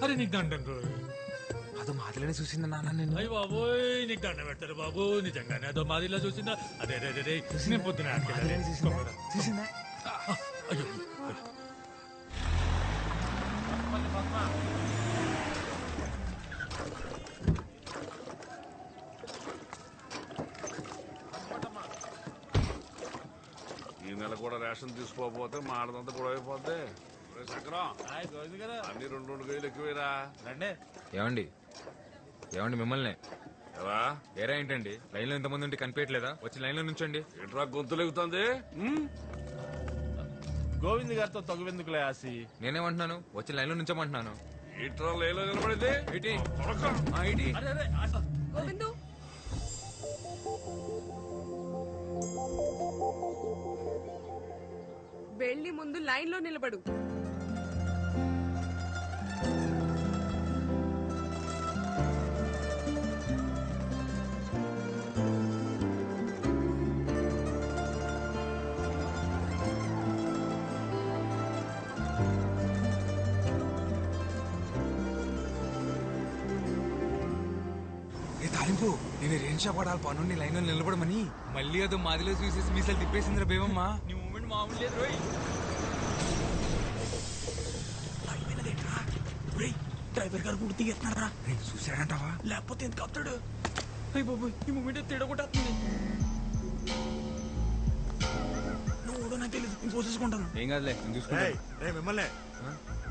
అరే నీకు దండం అదో మాదిలనే చూసింది నాన్న నేను. అయ్యి బాబోయ్ నీకు దండం పెడతారు బాబు, నిజంగానే అదో మాదిలో చూసిందా? అదే అదే అదే నేను పొద్దున చూసిందా? అయ్యో ఈ నెల కూడా రేషన్ తీసుకోకపోతే మాడదంతా కూడా అయిపోద్ది. చక్రం అన్ని 2 కేజీలు ఎక్కువేరా. ఏమండి ఏమండి మిమ్మల్ని ఎలా ఏరా ఏంటండి లైన్ లో ఇంతమంది ఉంటే కనిపించట్లేదా? వచ్చి లైన్ లో నుంచండి. ఏంట్రా గొంతులెగుతుంది? గోవింద్ గారితో తగువెందుకులే ఆసి. నేనేమంటున్నాను, వచ్చి లైన్ లో నుంచోమంటున్నాను. ఏంట్రా లేలో నిలబడింది? ఏంటి? త్వరగా. ఏంటి? గోవిందు వెళ్ళి ముందు లైన్ లో నిలబడు. తాలింపు నేను రేంషా పడాలి పనుండి లైన్ లో నిలబడమని. మళ్ళీ అదో మాదిలో చూసేసి మీసాలు తిప్పేసిందిరా బేవమ్మా. నీ మూమెంట్ మామూలు లేదు రోయ్. డ్రైవర్ గారు కూడా తీస్తున్నారా? నేను చూసాడంటావా? లేకపోతే ఎందుకు వస్తాడు? అయ్యి బాబు ఈ మూమెంట్ తిడగొట్టేస్తుంది. నువ్వు నాకు తెలియదు, పోసేసుకుంటాను. ఏం కాదులే నేను చూసుకుంటా. మిమ్మల్ని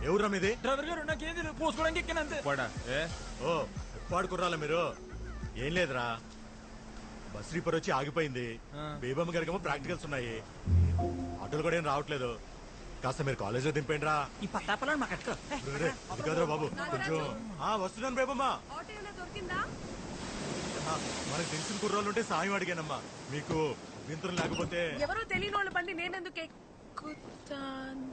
ఎవరురా మీది? డ్రైవర్ గారు నాకేం తెలియదు, పోసుకోవడానికి ఎక్కినంతే. ఓ ఉప్పాడు కుర్రాలా మీరు? ఏం లేదురా, బస్ రీపర్ వచ్చి ఆగిపోయింది. బేబమ్మ గారికేమో ప్రాక్టికల్స్ ఉన్నాయి, ఆటోలు కూడా ఏం రావట్లేదు. కాస్త మీరు కాలేజ్ లో దింపండి రా. ఈ పత్తాపలను మాకు కదరా బాబు కొంచెం. వస్తున్నాను బేబమ్మ. దొరికిందా? మనకు తెలిసిన కుర్రాళ్ళు ఉంటే సాయం అడిగానమ్మా. మీకు వింతరం లేకపోతే ఎవరో తెలియని వాళ్ళ బండి నేనెందుకు ఎక్కుతాను?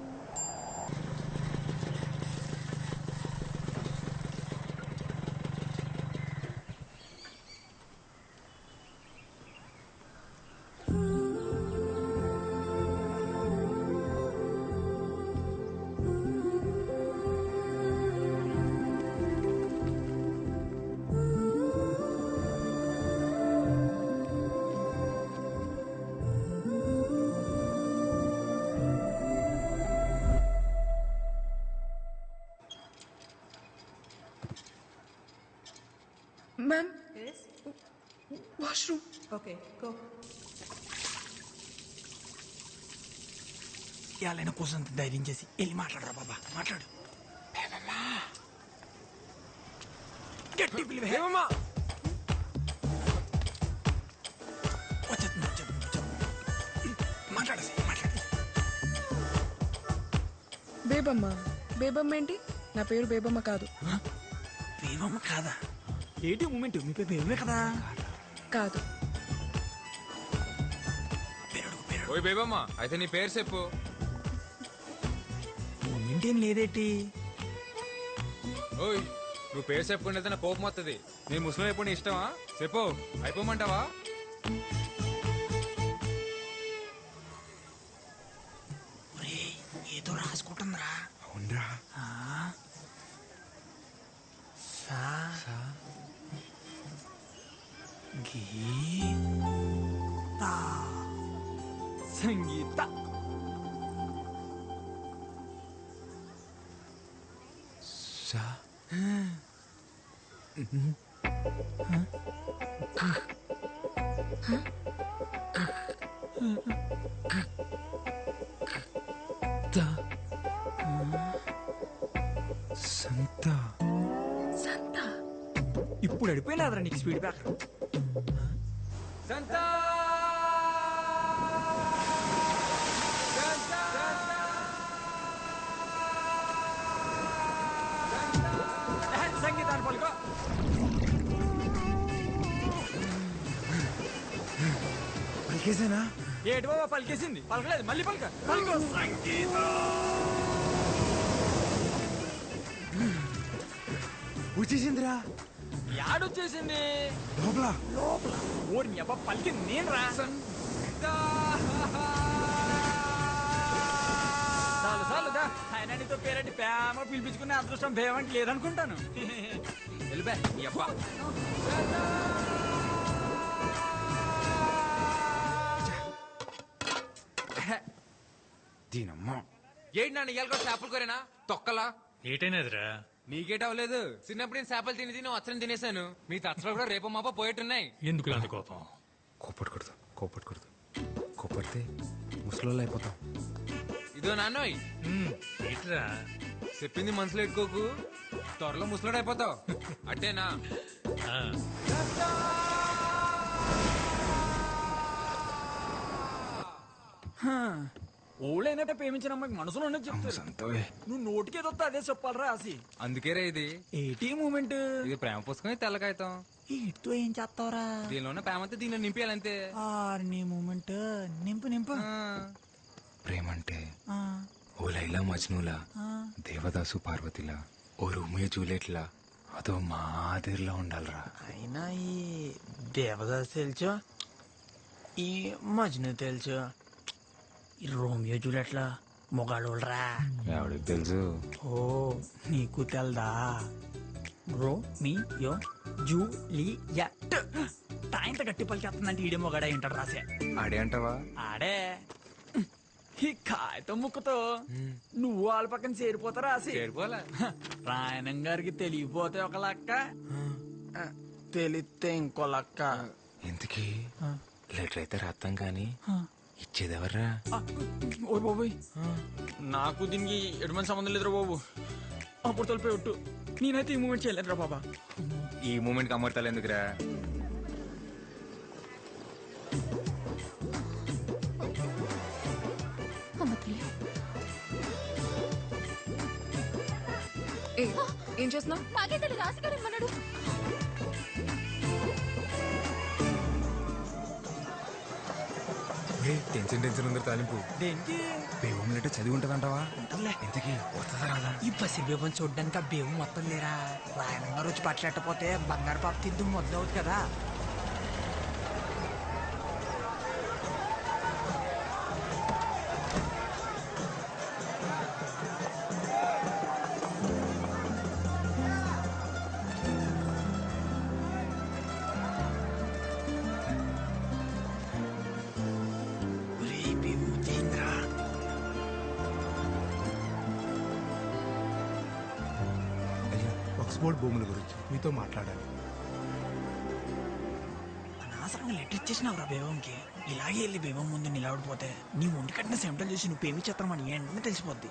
Ma'am? Yes? Washroom. Okay, go. ఇవాళైనా కోసం ధైర్యం చేసి వెళ్ళి మాట్లాడరా బాబా, మాట్లాడు. గట్టి పిలివేమమ్మా. మాట్లాడేసి మాట్లాడు. బేబమ్మ. బేబమ్మ ఏంటి? నా పేరు బేబమ్మ కాదు. బేబమ్మ కాదా? ఏంటి మూమెంట్? మీ పేరు బేబమే కదా? కాదు. ఓయ్ బేబమ్మ, అయితే నీ పేరు చెప్పు. మూమెంట్ ఏం లేదేటి? ఓయ్ నువ్వు పేరు చెప్పుకుంటే నా కోపం వస్తుంది. నేను ముస్లిం అయిపోయి నీ ఇష్టమా? చెప్పు, అయిపోమంటావా? ఏదో రాసుకుంటుందిరా. అవునరా. సంగీత. సంత. సంత. ఇప్పుడు అడిపోయినాదరా నీకు స్పీడ్ బ్రేకర్. సంత. సంగీతాన్ని పలుకో. పలికేసేనా? ఏటి బాబా పలికేసింది? పలకలేదు, మళ్ళీ పలక. పలుకో. వచ్చేసిందిరా. యాడొచ్చేసింది? లోపల. లోపల. ఓరి నీ అబ్బా పలికింది నేను రా. చాలు చాలుదా ఆయన నీతో పేరెంటి ప్రేమ పిలిపించుకునే అదృష్టం భేమంటి లేదనుకుంటాను. వెళ్ళిపా నీ అబ్బా. దీనమ్మా ఏంటి నన్ను ఇవాళ కూడా చేపలు కోరేనా తొక్కలా? ఏటైనదిరా? నీకేట అవ్వలేదు. చిన్నప్పుడు నేను చేపలు తిని తిని వచ్చని తినేశాను. మీ తచ్చలు కూడా రేపు మాప పోయేట్టున్నాయి. ఎందుకు అంత కోపం? కోపడితే ముసలోళ్ళు అయిపోతాం. ఇదో నాన్నోయ్, ఏట్రా? చెప్పింది మనసులో ఎట్టుకోకు, త్వరలో ముసలోడు అయిపోతావు. అట్టేనా? ఆ, ఊళ్ళైనట్టే ప్రేమించిన అమ్మాయికి మనసులో ఉన్నది చెప్తారు. నువ్వు నోటికి ఏదొస్తా అదే చెప్పాలరా రాసి. అందుకేరా ఇది. ఏటీ మూమెంట్ ఇది ప్రేమ పుస్తకం, తెల్ల కాగితం. ఇటుతో ఏం చేస్తావరా? దీనిలోనే ప్రేమ అంతా దీనిలో నింపేయాలంతే. నీ మూమెంట్ నింపు నింపు. ప్రేమంటే ఓ లైలా మజ్నులా, దేవదాసు పార్వతిలా, ఓ రోమియో జూలియట్లా, అదో మాదిరిలో ఉండాలిరా. అయినా ఈ దేవదాస్ తెలుసు, ఈ మజ్ను తెలుసు, ఈ రోమియో జూలియట్లా మొగాళ్ళోళ్ళరా. ఎవడికి తెలుసు? ఓ నీకు తెల్దా? రోమియో జూలియట్ తాయింత గట్టి పలికేస్తుందంటే ఈడే మొగాడ ఏంటాడు రాసే. ఆడే అంటావా? ఆడే. ఈ కాగితం ముక్కతో నువ్వు వాళ్ళ పక్కన చేరిపోతా రాసి. చేరిపోలే. రాయణం గారికి తెలియపోతే ఒక లక్క, తెలిస్తే ఇంకో లక్క. ఇంతకీ లెటర్ అయితే రాస్తాం కానీ ఇచ్చేదెవర్రా? ఓ బాబోయ్, నాకు దీనికి ఎటువంటి సంబంధం లేదురా బాబు. అప్పుడు తొలిపోయి ఒట్టు, నేనైతే ఈ మూమెంట్ చేయలేదురా బాబా. ఈ మూమెంట్ అమర్తాలు ఎందుకురా? ఏం చేస్తున్నావు? నాకే తెలియదు, రాసిగారు ఏమన్నాడు? టెన్షన్ ఉంది తాలింపు. దేనికి? బేవం లెటర్ చదివి ఉంటదంటావా? ఇంతకీ వస్తుందా రాదా? ఈ బసి బేబం చూడ్డానికి ఆ బేబు మొత్తం లేరా. రాయణం గారు వచ్చి పట్లెట్టపోతే బంగారు పాప తిద్దు మొదలవుతుంది కదా. ఆక్స్ఫోర్డ్ భూముల గురించి మీతో మాట్లాడాలి. అనవసరంగా లెటర్ ఇచ్చేసినావురా బేబంకి. ఇలాగే వెళ్ళి బేబం ముందు నిలబడిపోతే నీ ఒంటి కట్టిన సెంటల్ చూసి నువ్వు పేమి చిత్రం అని వెంటనే తెలిసిపోద్ది.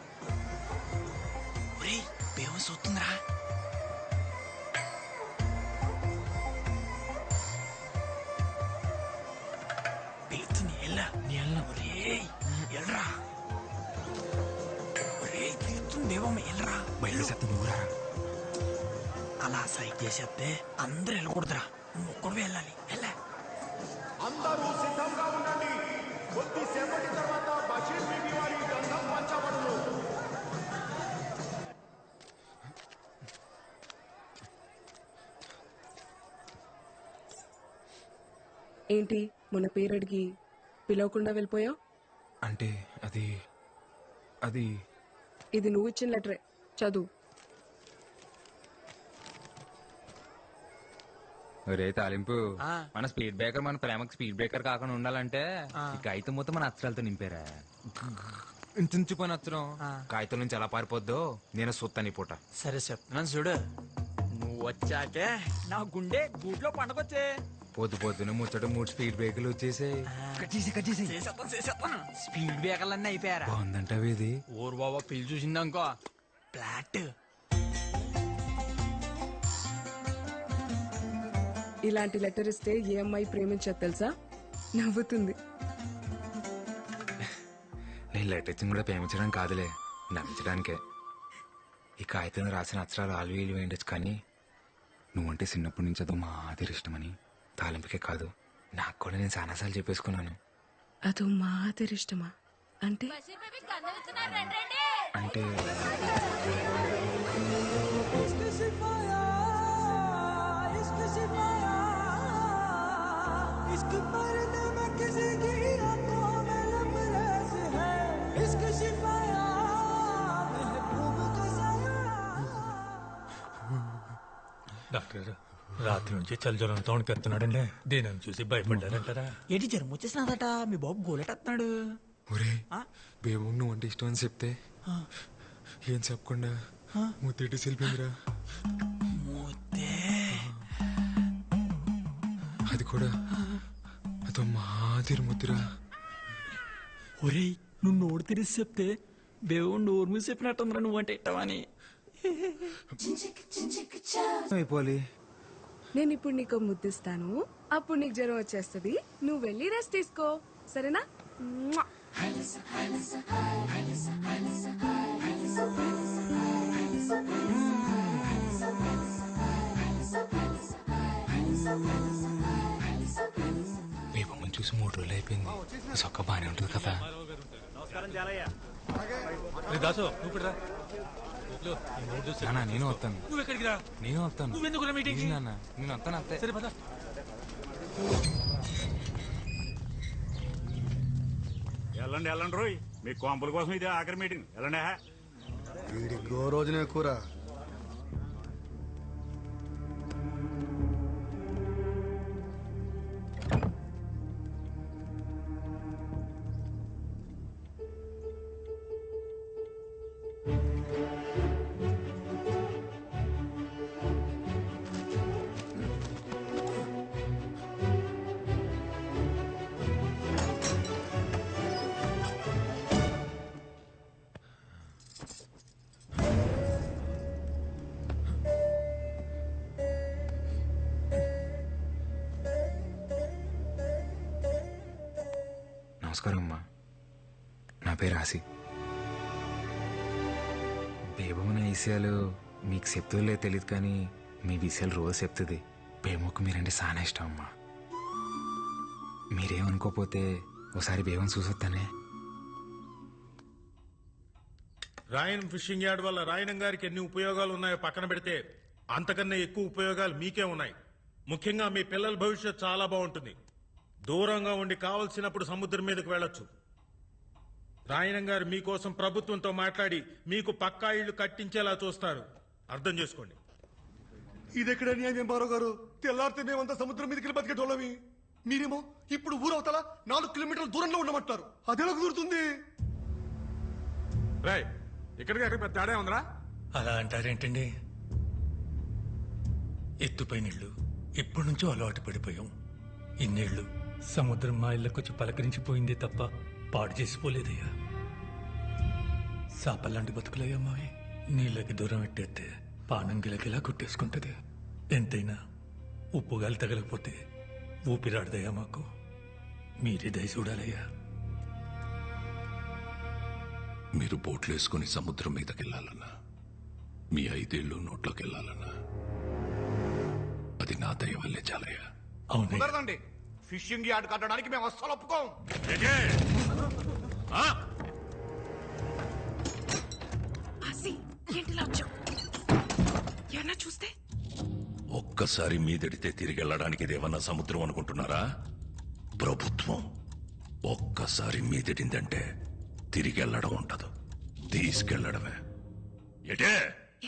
ఒరేయ్ బేబం చూస్తుందిరా. పిలుస్తుంది, ఎల్లా ఒరేయ్ ఎల్రా. ఒరేయ్ పిలుస్తుంది బేబమ్మ, ఎల్రా. బయలు చెత్త నువ్వురా. అలా సైట్ చేసేస్తే అందరూ వెళ్ళకూడదురా, నువ్వు ఒక్కడు వెళ్ళాలి. వెళ్ళా. అందరూ సిద్ధంగా ఉండండి. కొద్దిసేపటి తర్వాత బషీర్ బీబీ వారి గంధం పంచబడును. ఏంటి మొన్న పేరు అడిగి పిలవకుండా వెళ్ళిపోయావు? అంటే అది ఇది నువ్వు ఇచ్చిన లెటరే, చదువు. ఒరే తాలింపు, మన స్పీడ్ బ్రేకర్ మన ప్రేమకు స్పీడ్ బ్రేకర్ కాకుండా ఉండాలంటే ఈ కాగితం మొత్తం మన అక్షరాలతో నింపారా. ఇంచుకొని అక్షరం కాగితం నుంచి ఎలా పారిపోద్దో నేను సొత్తని పూట. సరే చెప్తున్నాను చూడు. నువ్వు వచ్చాకే నా గుండె గూట్లో పండగొచ్చే. పొద్దున ముచ్చట 3 స్పీడ్ బ్రేకర్లు వచ్చేసాయి. స్పీడ్ బ్రేకర్లన్నీ అయిపోయారా? బాగుందంటావు ఇది. ఊరు బాబా పిల్లి చూసిందనుకో ఫ్లాట్. ఇలాంటి లెటర్ ఇస్తే ఏ అమ్మాయి ప్రేమించదు తెలుసా? నవ్వుతుంది. నేను లెటర్ ఇచ్చిన కూడా ప్రేమించడం కాదులే, నమ్మించడానికే. ఈ కాగితంలో రాసిన అక్షరాలు ఆలు వీలు వేయచ్చు, కానీ నువ్వంటే చిన్నప్పటి నుంచి అదో మాదిరి ఇష్టమని. తాలింపుకే కాదు, నాకు కూడా నేను చాలాసార్లు చెప్పేసుకున్నాను. అదో మాదిరి ఇష్టమా అంటే? అంటే డాక్టర్ గారు రాత్రి నుంచి చలిజ్వరంతో వణికెత్తున్నాడండి దీనిని చూసి భయపడ్డారంటారా? ఏంటి జ్వరం వచ్చేసినదట మీ బాబు గోలెట్టేస్తున్నాడు. ఒరే బేబం నువ్వు అంటే ఇష్టం అని చెప్తే ఏం చెప్పకుండా ముత్తేటి సెల్పిందిరా. అది కూడా అదో మాదిరి ముద్దురా. ఒరేయ్ నువ్వు నోరు తెరిసి చెప్తే బేవం నోరు మీద చెప్పినట్టుందిరా నువ్వంటే ఇట్టవని. అయిపోవాలి. నేను ఇప్పుడు నీకు ముద్దిస్తాను, అప్పుడు నీకు జ్వరం వచ్చేస్తుంది. నువ్వు వెళ్ళి రెస్ట్ తీసుకో, సరేనా? మ్వా. బేబమ్మని చూసి 3 రోజులు అయిపోయింది. సొక్క బానే ఉంటుంది కదా. రే దాసు నువ్వు కూడా రా. ఇదిగో, ఈ నోట్ చూసి- నాన్న నేను వస్తాను. నువ్వు ఎక్కడికి రా? నేను వస్తాను. నువ్వెందుకు రా మీటింగ్? నాన్న నేను వస్తాను అంతే. సరే పద. వెళ్ళండి రోయ్, మీ కొంపల కోసం ఇది ఆఖరి మీటింగ్. వెళ్ళండి. వీడికి రోజునే కూర. నమస్కారం అమ్మా, నా పేరు ఆసి. బేబమ్మ నా విషయాలు మీకు చెప్తుందో తెలియదు కానీ మీ విషయాలు రోజు చెప్తుంది. బేబమ్మకు మీరంటే చాలా ఇష్టం అమ్మా. మీరేమనుకోపోతే ఒకసారి బేబం చూసొస్తానే. రాయన్ ఫిషింగ్ యార్డ్ వల్ల రాయనం గారికి ఎన్ని ఉపయోగాలు ఉన్నాయో పక్కన పెడితే అంతకన్నా ఎక్కువ ఉపయోగాలు మీకే ఉన్నాయి. ముఖ్యంగా మీ పిల్లల భవిష్యత్ చాలా బాగుంటుంది. దూరంగా ఉండి కావలసినప్పుడు సముద్రం మీదకి వెళ్ళొచ్చు. రాయనం గారు మీకోసం ప్రభుత్వంతో మాట్లాడి మీకు పక్కా ఇళ్లు కట్టించేలా చూస్తారు. అర్థం చేసుకోండి. ఇదెక్కడ న్యాయం బారో గారు? తెల్లారితే మేమంతా సముద్రం మీదకి వెళ్ళి బతికేటోళ్ళమి. మీరేమో ఇప్పుడు ఊరవతల 4 కిలోమీటర్ల దూరంలో ఉండమంటారు. అదెలా కుదురుతుంది? రేయ్, ఇక్కడికి అక్కడ పెద్ద తేడా ఉందిరా. అలా అంటారేంటండి? ఎత్తుపై నీళ్లు ఎప్పటి నుంచో అలవాటు పడిపోయాం. ఇన్నేళ్లు సముద్రం మా ఇళ్ళకొచ్చి పలకరించిపోయిందే తప్ప పాడు చేసిపోలేదయ్యా. సాపల్లాంటి బతుకులయ్యా మావి. నీళ్ళకి దూరం ఎట్టేస్తే పానం గిలకిలా కొట్టేసుకుంటది. ఎంతైనా ఉప్పుగాలి తగలకపోతే ఊపిరాడదయ్యా మాకు. మీరే దయ చూడాలయ్యా. మీరు బోట్లు వేసుకుని సముద్రం మీదకి వెళ్ళాలన్నా, మీ 5 ఏళ్ళు నోట్లోకి వెళ్ళాలన్నా అది నా దయ వల్లే చాలయ్యా. కుదరదండి. ఫిషింగ్ యార్డ్ కట్టడానికి మేము అస్సలు ఒప్పుకోం. ఏంటిలా వచ్చావు? ఎవరన్నా చూస్తే? ఒక్కసారి మీదడితే తిరిగి వెళ్ళడానికి ఇదేమన్నా సముద్రం అనుకుంటున్నారా? ప్రభుత్వం. ఒక్కసారి మీదడిందంటే తిరిగి వెళ్ళడం ఉండదు, తీసుకెళ్లడమే. ఎటే